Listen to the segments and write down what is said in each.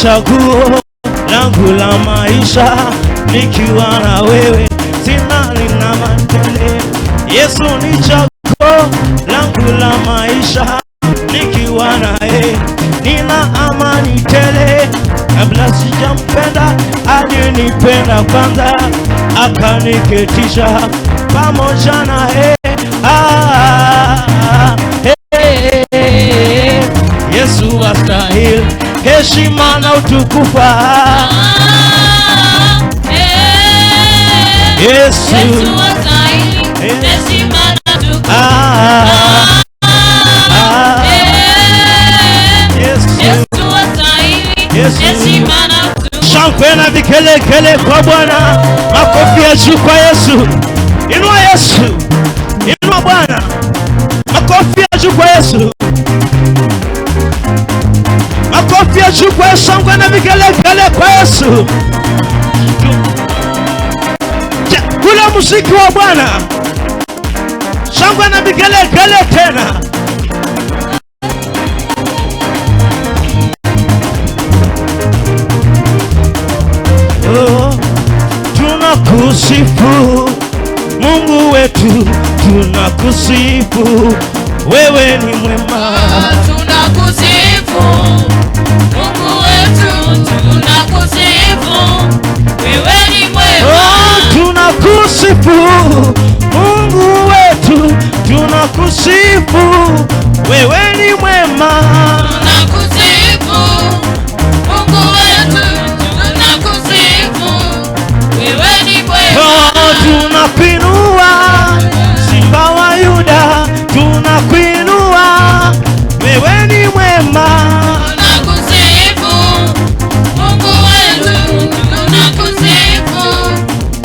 chaguo langu la maisha, nikiwa na wewe sina lina matele. Yesu ni chaguo langu la maisha, nikiwa na yeye nina amani tele. Kabla sijampenda alinipenda kwanza, akaniketisha pamoja na yeye. Yesu astahili heshima na utukufu. Yesu astahili heshima na utukufu. Yesu astahili heshima na utukufu. Shangwe na vigelegele kwa Bwana, makofi ya juu kwa Yesu. Inua Yesu, inua Bwana, makofi ya juu kwa Yesu. Makofi ya juu kwa Yesu, shangwe na vigelegele kwa Yesu. Kula muziki wa Bwana, shangwe na vigelegele tena. Oh, tunakusifu Mungu wetu, tunakusifu, wewe ni mwema. Tunakusifu Mungu wetu, tunakusifu, wewe ni mwema. Oh, tunakusifu Mungu wetu, tunakusifu, wewe ni mwema. Tunakusifu Mungu wetu, tunakusifu, wewe ni mwema. Oh, tunakuinua Simba wa Yuda, tunakuinua, wewe ni mwema. Tunakusifu Mungu wetu, tunakusifu,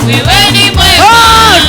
wewe ni mwema. Oh,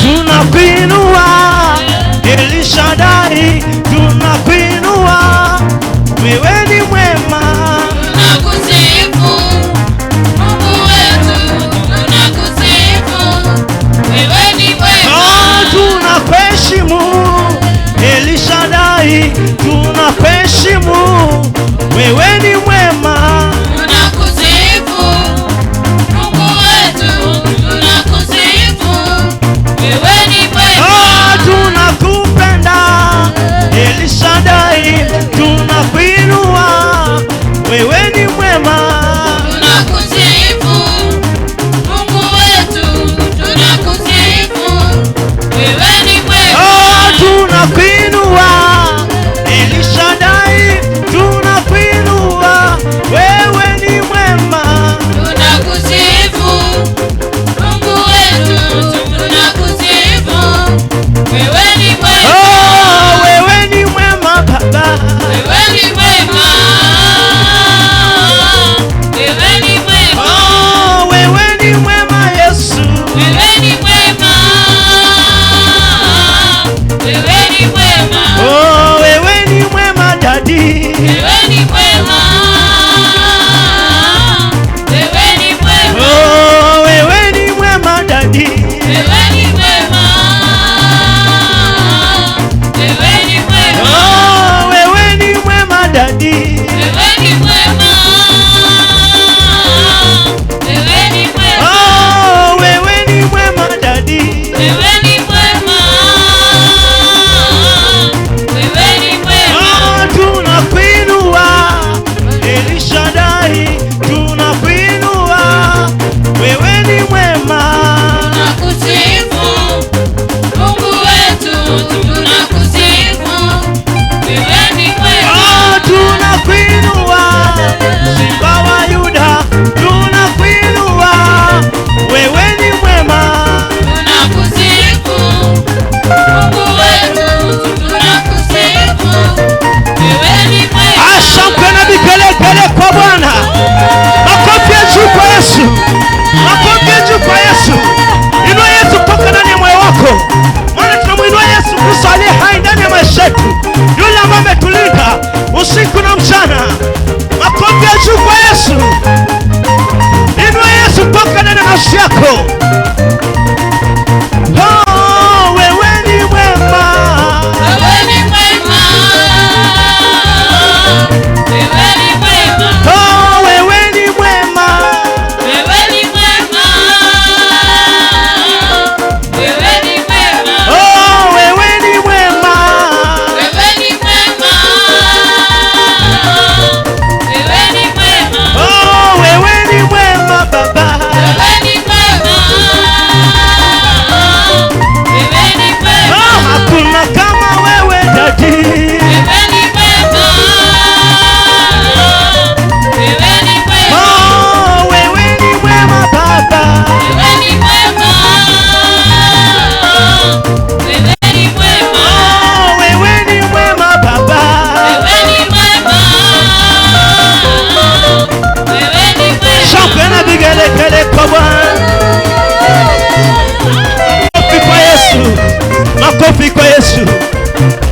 Makofi kwa Yesu.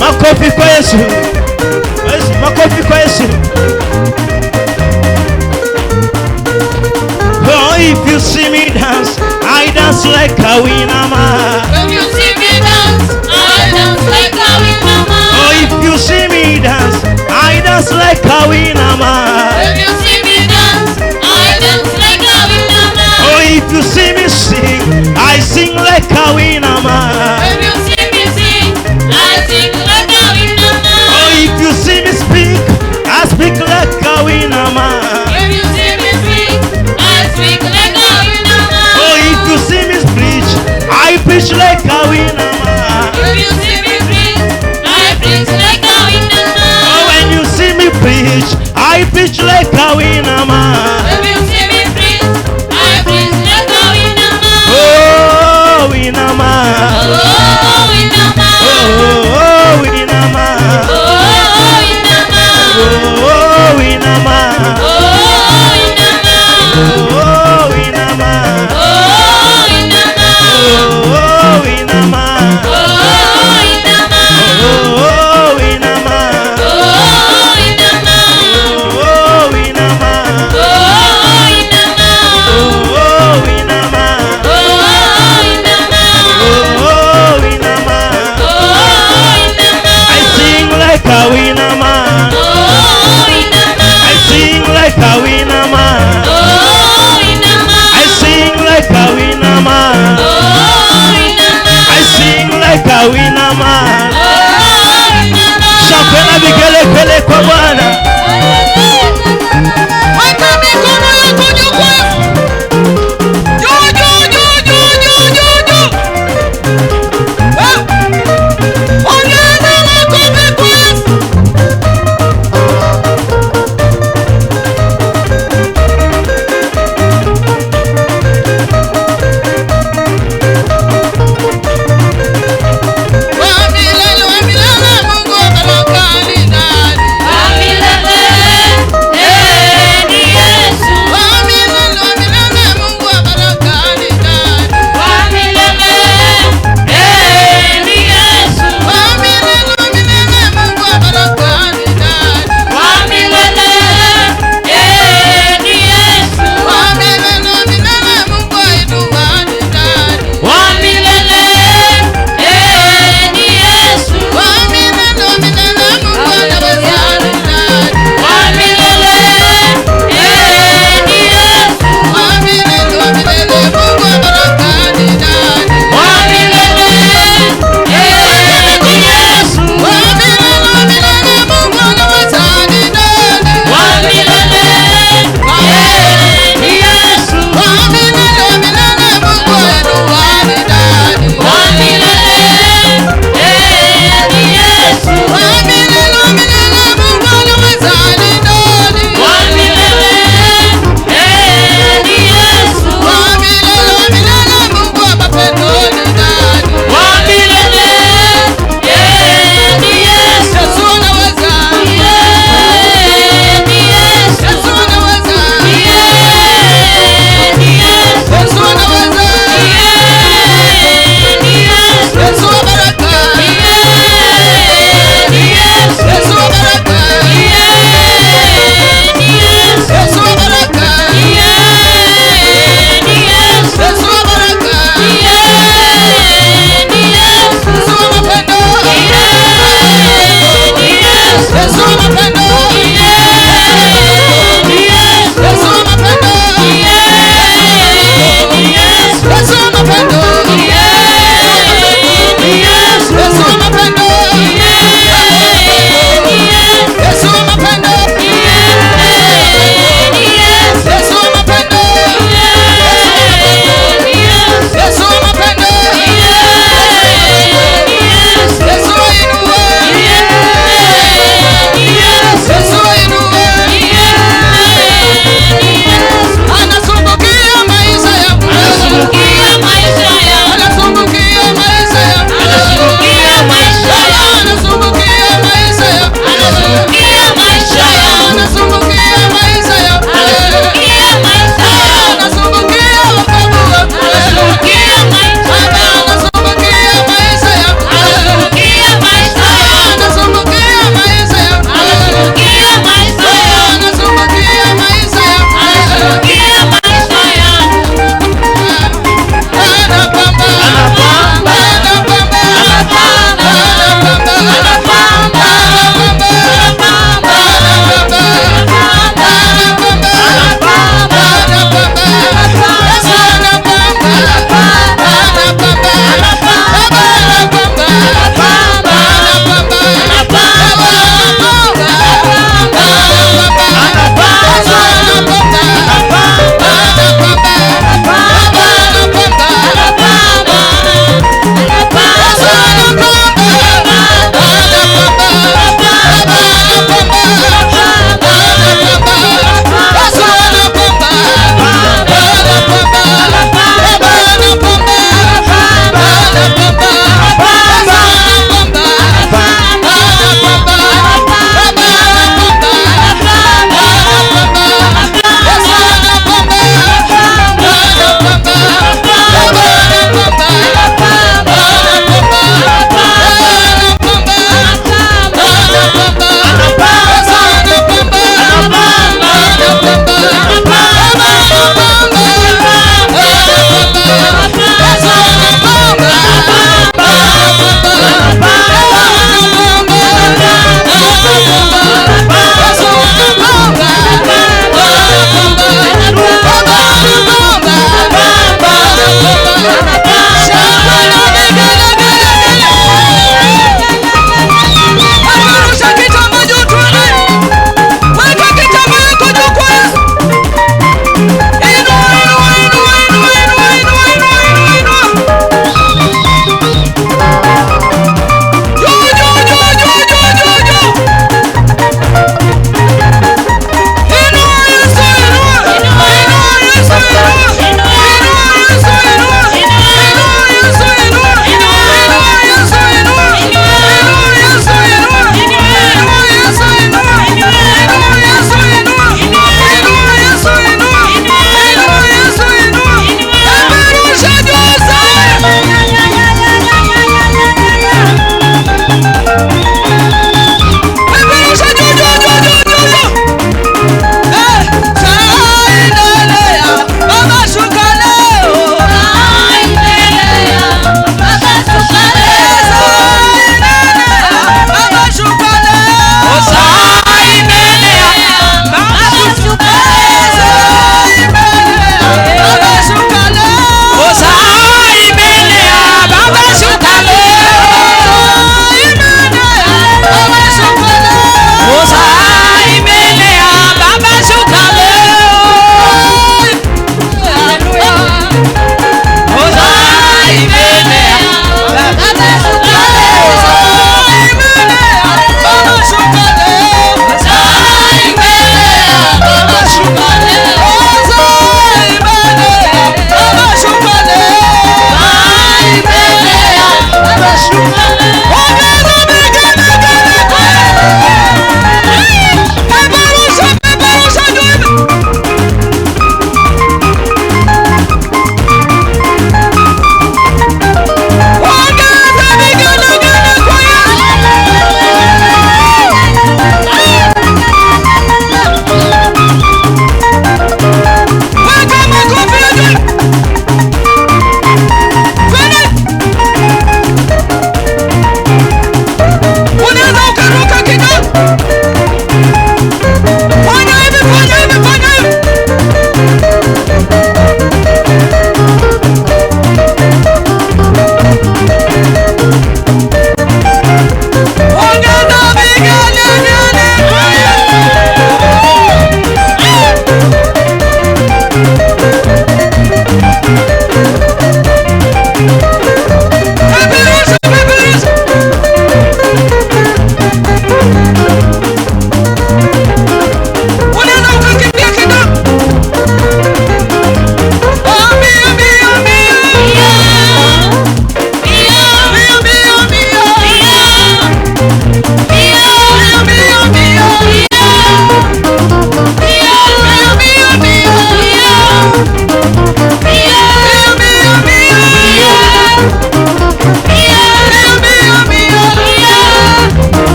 Makofi kwa Yesu. Makofi kwa Yesu. Oh, if you see me dance, I dance like a winner man. If you see me dance, I dance like a winner man. Oh, if you see me dance, I dance like a winner man. If you see me dance, I dance like a winner man. Oh, if you see me sing, I sing like a winner man. If you see me sing, I sing like a winner man. Oh, if you see me speak, I speak like a winner man. If you see me speak, I speak like a winner man. Oh, if you see me preach, I preach like a winner man. If you see me preach, I preach like a winner man. Oh, when you see me preach, I preach like a winner man. If you see me preach, I preach like a winner man. Oh, winner man. Oh, winner man. Oh, winner man. Oh, winner man. Oh, winner man. Oh, winner man. Oh, winner man. Oh, winner man. Oh, winner man. Oh, winner man. Oh, winner man. Oh, winner man. Oh, winner man. Oh, winner man. Oh, winner man. Oh, winner man. Oh, winner man. Oh, winner man. I sing like a winner man. Oh, winner man. I sing like a winner man. Oh, winner man. I sing like a winner man. Oh, winner man. I sing like a winner man. Oh, winner man. Shangwe na vigelegele kwa Bwana. Weka mikono yako juu kwa Yesu. Juu, juu, juu, juu, juu, juu, juu. Ongeza makofi kwa Yesu. Wa milele Mungu wa baraka ni nani? Wa milele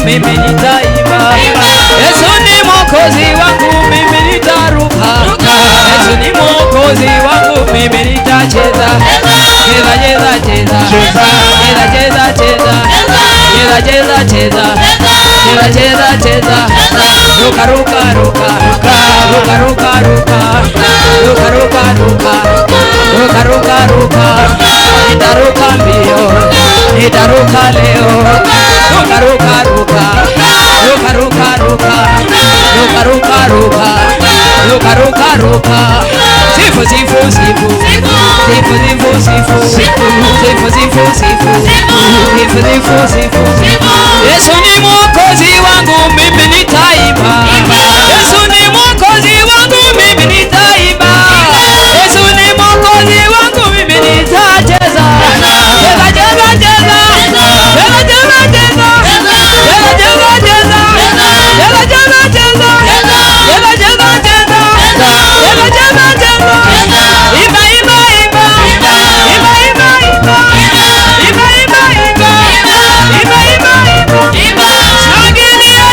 mimi nitaimba. Yesu ni mwokozi wangu, mimi nitaruka. Yesu ni mwokozi wangu, mimi nitacheza. Cheza cheza cheza cheza cheza cheza cheza cheza cheza cheza cheza cheza ruka ruka ruka ruka ruka ruka ruka ruka ruka ruka ruka ruka nitaruka mbio nitaruka leo ruka ruka ruka ruka ruka ruka ruka ruka ruka ruka ruka ruka sifu sifu sifu sifu sifu sifu sifu sifu sifu sifu sifu sifu Yesu ni mwokozi wangu mimi nitaimba. Yesu ni mwokozi wangu mimi nitaimba. Yesu ni mwokozi wangu mimi nitacheza. Cheza cheza cheza cheza cheza cheza cheza cheza cheza cheza cheza cheza cheza cheza cheza cheza cheza imba imba imba imba imba imba imba imba imba imba imba shangilia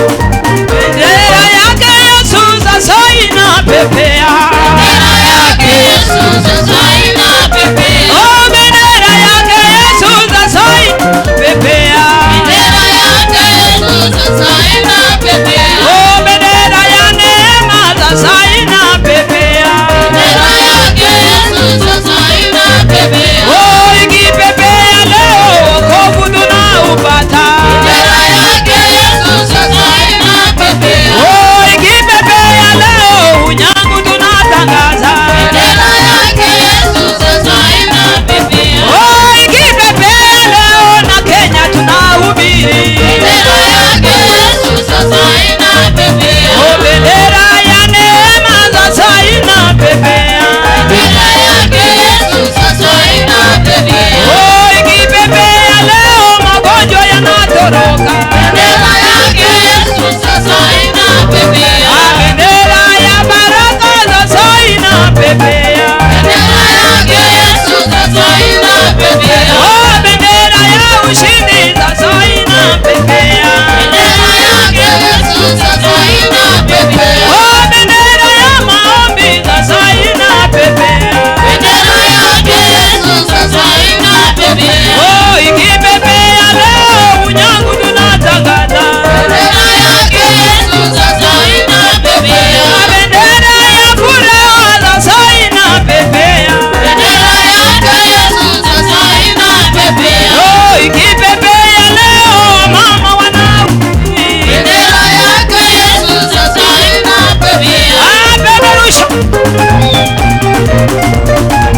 bendera yake Yesu sasa inapepea. Bendera yake Yesu sasa inapepea. Oh, bendera yake Yesu sasa inapepea. Bendera yake Yesu sasa inapepea. Oh, bendera ya neema sasa inapepea. Bendera yake Yesu sasa inapepea. Oh, ikipepea leo wokovu tunaupata. Bendera yake Yesu sasa inapepea. Oh, ikipepea leo unyangu tunatangaza. Bendera yake Yesu sasa inapepea. Oh, ikipepea leo na Kenya tunahubiri. Bendera yake Yesu sasa inapepea. Oh, bendera ya neema sasa inapepea. Bendera yake Yesu sasa inapepea. Oh, ikipepea leo magonjwa yanatoroka. Bendera yake Yesu sasa inapepea. Bendera ya baraka sasa inapepea. Bendera yake Yesu sasa inapepea. Oh, bendera ya ushindi sasa inapepea. Bendera yake Yesu sasa inapepea. Oh, bendera ya maombi sasa inapepea. Bendera yake Yesu sasa inapepea. Oh, ikipepea leo unyangu tunatangaza. Bendera yake Yesu sasa inapepea. Bendera ya furaha sasa inapepea. Bendera yake Yesu sasa inapepea. Oh, ikipepea leo mama wanahubiri. Bendera yake Yesu sasa inapepea. Peperusha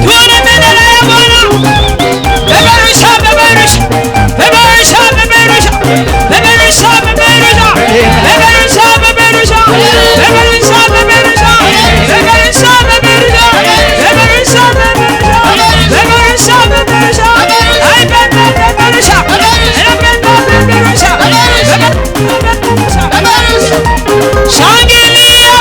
tuone bendera ya Bwana. Peperusha peperusha peperusha peperusha peperusha peperusha peperusha peperusha peperusha peperusha peperusha peperusha peperusha peperusha ai peperusha shangilia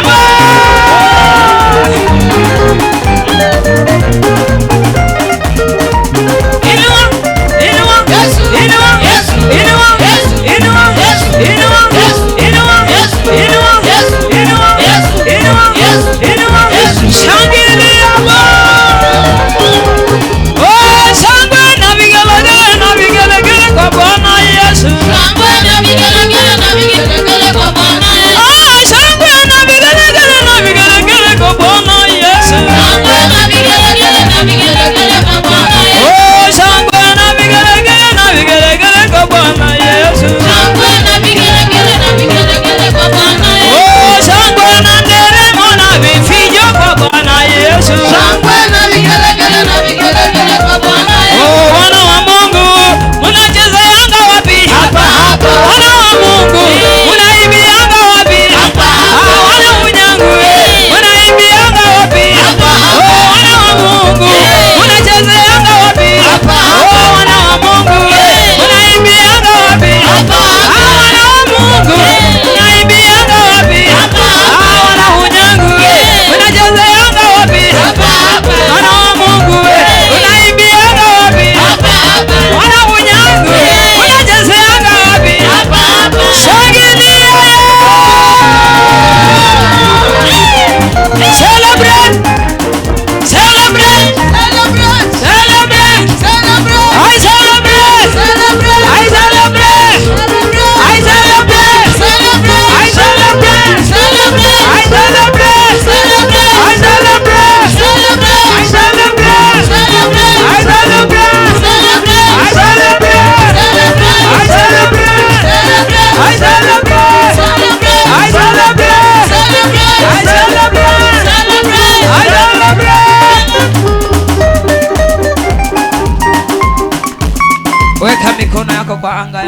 wako kwa anga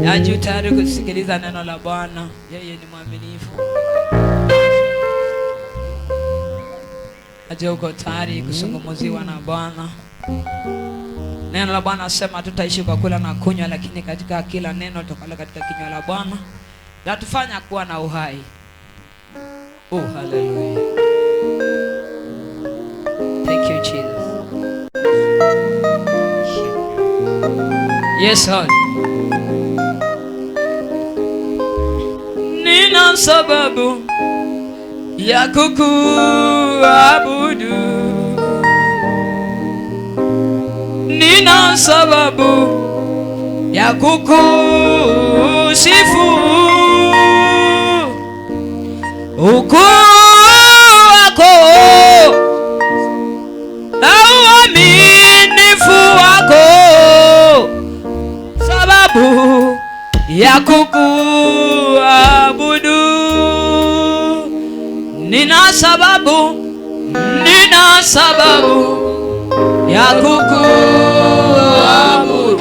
ya juu, tayari kusikiliza neno la Bwana. Yeye ni mwaminifu. Aje uko tayari kusungumuziwa na Bwana. Neno la Bwana asema tutaishi kwa kula na kunywa, lakini katika kila neno tokalo katika kinywa la Bwana latufanya kuwa na uhai. Oh, hallelujah. Thank you, Jesus. Yes, Lord. Nina sababu ya kukuabudu, nina sababu ya kukusifu. Ukuu wako na uaminifu wako, sababu ya kukuabudu. Nina sababu ya kukuabudu.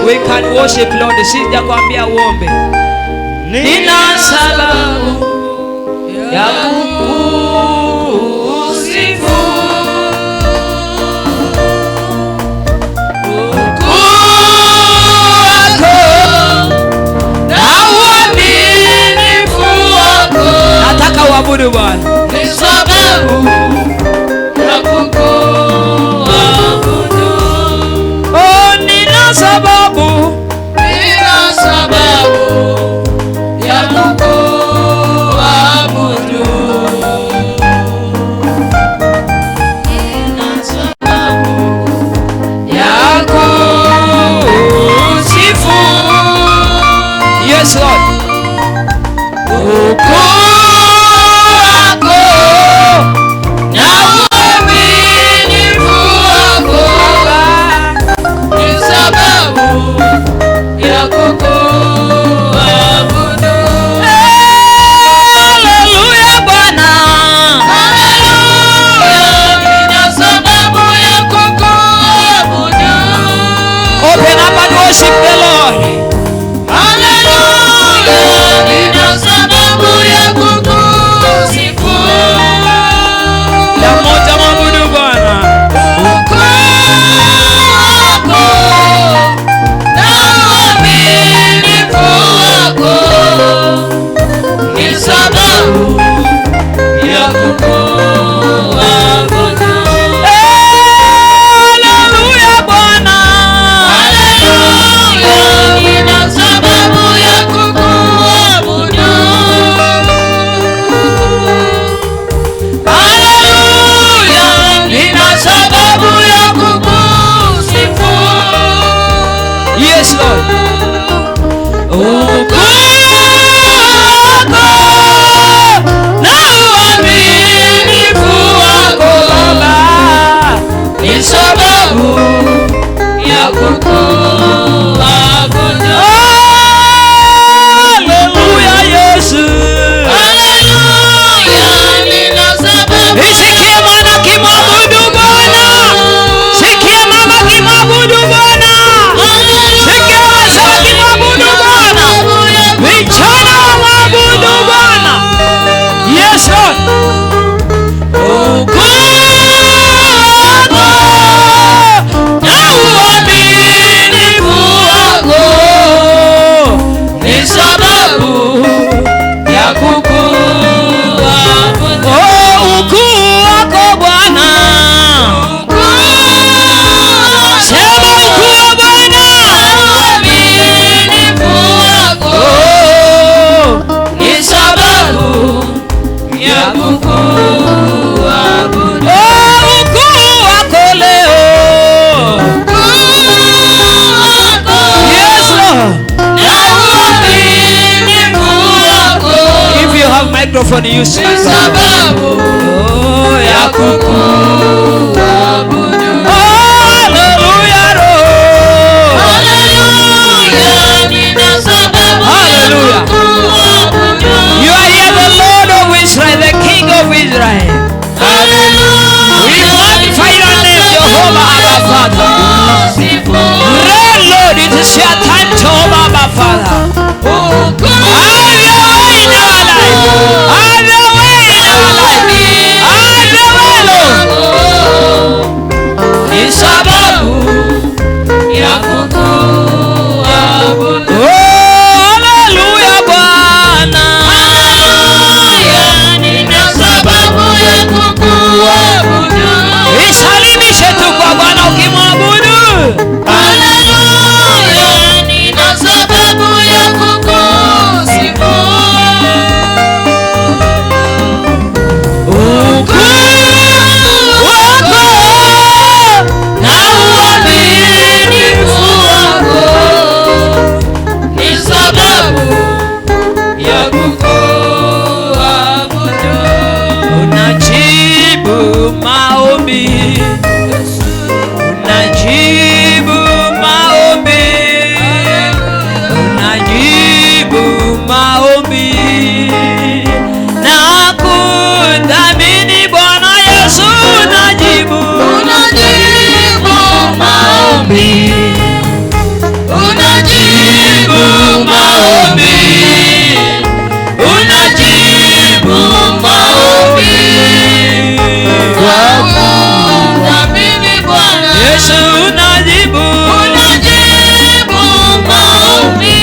We can worship Lord. Sija kuambia uombe. Nina sababu ya kukusifu. Nataka uabudu Bwana. Ni sababu ya kukuabudu. Oh, nina sababu ya kukuabudu. Nina sababu ya kusifu. Yes, Lord. Microphone you sing. Sababu ya kukuabudu. Hallelujah. Hallelujah. Nina sababu ya kukuabudu. You are here, the Lord of Israel, the King of Israel. Hallelujah. We magnify your name, Jehovah our Father. Lord, it is your time to maombi, unajibu maombi, unajibu maombi kwa kumwamini Bwana. Yesu unajibu maombi, unajibu maombi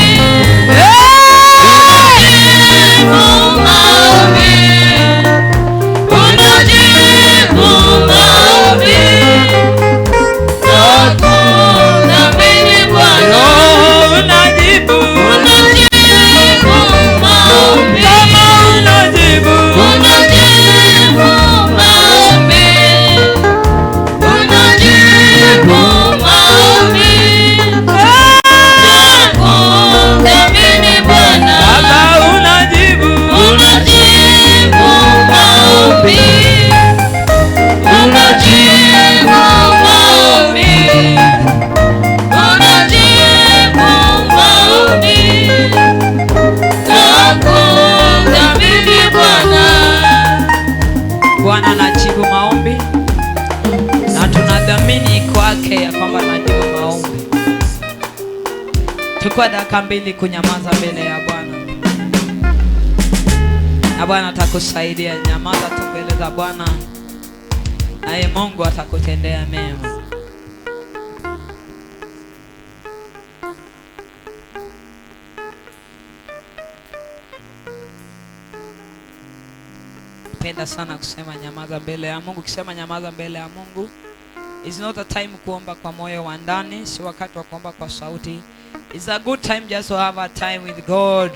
kwa kumwamini Bwana. unajibu maombi, kama unajibu unajibu maombi, unajibu maombi kwa kumwamini Bwana. Baba unajibu Unajibu maombi, unajibu maombi, unajibu maombi kwa kumwamini Bwana. Bwana anajibu maombi na tunadhamini kwake ya kwamba anajibu maombi. Chukua dakika mbili kunyamaza mbele ya Bwana, na Bwana atakusaidia. Nyamaza tu mbele za Bwana, naye Mungu atakutendea mema. Napenda sana kusema nyamaza mbele ya Mungu. Ukisema nyamaza mbele ya Mungu, it's not a time kuomba kwa moyo wa ndani, si wakati wa kuomba kwa sauti. It's a good time just to have a time with God.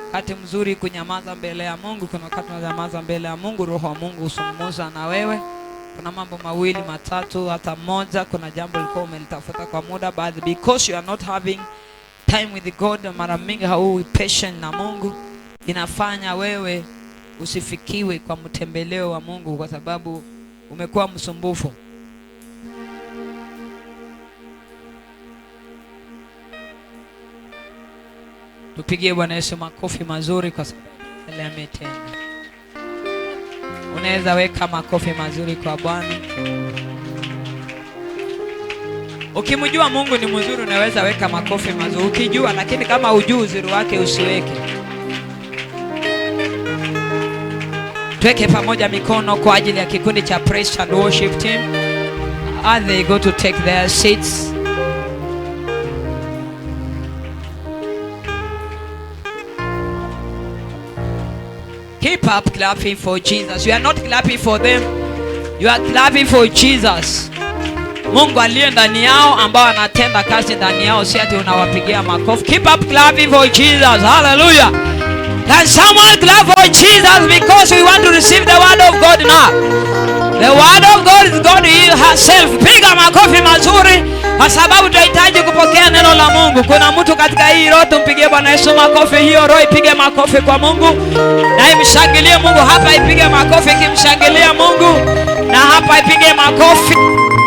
Wakati mzuri kunyamaza mbele ya Mungu. Kuna wakati unanyamaza mbele ya Mungu, Roho wa Mungu huzungumza na wewe. Kuna mambo mawili matatu, hata moja. Kuna jambo lilikuwa umelitafuta kwa muda, but because you are not having time with God, mara mingi hauwi patient na Mungu, inafanya wewe usifikiwe kwa mtembeleo wa Mungu, kwa sababu umekuwa msumbufu. Tupigie Bwana Yesu makofi mazuri kwa sababu yale ametenda. Unaweza weka makofi mazuri kwa Bwana. Ukimjua Mungu ni mzuri, unaweza weka makofi mazuri ukijua, lakini kama hujui uzuri wake usiweke. Tuweke pamoja mikono kwa ajili ya kikundi cha Praise and Worship Team as they go to take their seats. Keep up clapping for Jesus. You are not clapping for them. You are clapping for Jesus. Mungu aliye ndani yao, ambao anatenda kazi ndani yao, si ati unawapigia makofi. Keep up clapping for Jesus. Hallelujah. Can someone clap for Jesus, because we want to receive the word of God now. The word of God is God herself. Piga makofi mazuri kwa sababu tunahitaji kupokea neno la Mungu. Kuna mtu katika hii roho, tumpigie Bwana Yesu makofi. Hiyo roho ipige makofi kwa Mungu na imshangilie Mungu. Hapa ipige makofi kimshangilia Mungu, na hapa ipige makofi,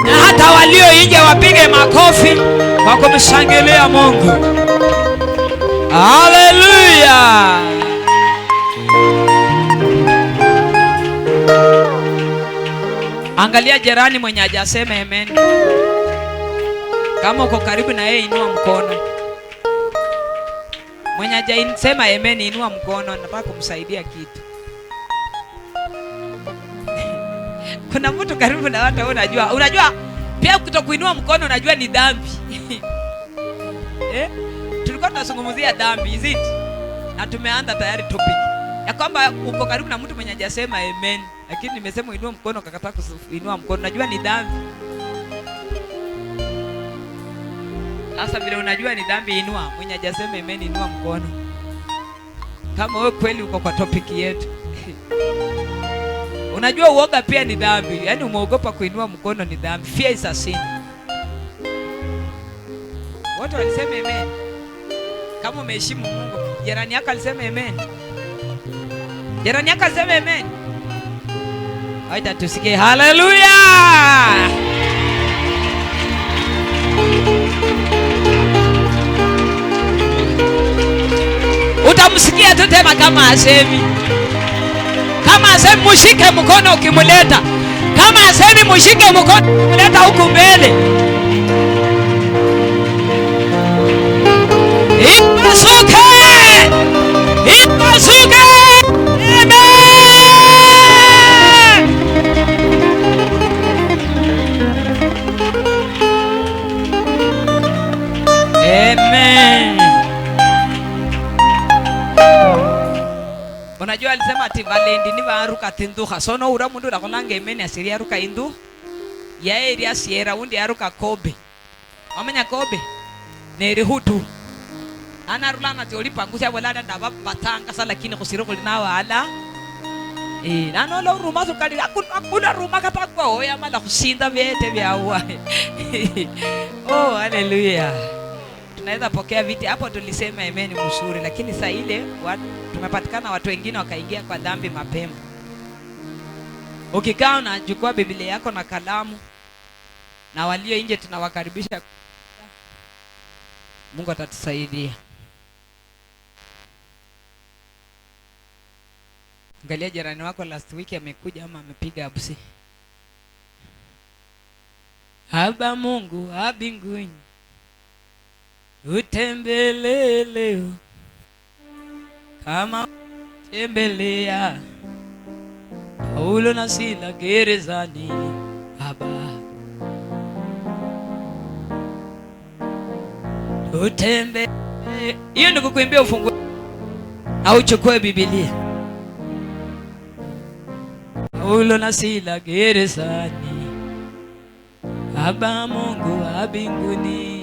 na hata walio nje wapige makofi kwa kumshangilia Mungu. Hallelujah. Angalia jirani mwenye hajasema amen. Kama uko karibu na yeye, inua mkono. Mwenye hajasema amen, inua mkono. Nataka kumsaidia kitu. Kuna mtu karibu na watu, unajua pia kutokuinua mkono unajua ni dhambi. Tulikuwa tunazungumzia dhambi, is it? Na tumeanza tayari topic ya kwamba uko karibu na mtu mwenye hajasema amen, lakini nimesema inua mkono, ukakataa kuinua mkono. Unajua ni dhambi. Sasa vile unajua ni dhambi, inua. Mwenye hajasema amen, inua mkono. Kama wewe kweli uko kwa topic yetu. Unajua uoga pia ni dhambi. Yaani umeogopa kuinua mkono ni dhambi. Fear is a sin. Watu walisema amen. Kama umeheshimu Mungu, jirani yako alisema amen. Jirani yako alisema amen. Aita tusikie hallelujah. Utamsikia tu tena kama asemi. Kama asemi mshike mkono ukimleta. Kama asemi mshike mkono ukimleta huku mbele. ipasuke, ipasuke. Amen. Unajua alisema ati valendi ni varuka tinduha. Sono ura mundu rakolanga amen asiri aruka indu. Ya area Sierra undi aruka Kobe. Wamenya Kobe. Neri hutu. Ana rulana ti olipangusya bolada ndaba batanga sala lakini kusiroko linawa ala. Nano lo ruma sukali akuna ruma katakwa hoya mala kusinda vyete vyawa. Oh, hallelujah. Tunaweza pokea viti hapo, tulisema amen mzuri, lakini saa ile tumepatikana watu wengine wakaingia kwa dhambi mapema. Ukikaa unachukua Biblia yako na kalamu, na walio nje tunawakaribisha. Mungu atatusaidia. Angalia jirani wako last week amekuja ama amepiga habusi. Haba Mungu wa mbinguni utembele leo kama tembelea Paulo na Sila gerezani. Baba utembele, hiyo ndio kukuimbia ufungue na uchukue Biblia. Paulo na Sila gerezani, Baba Mungu wa mbinguni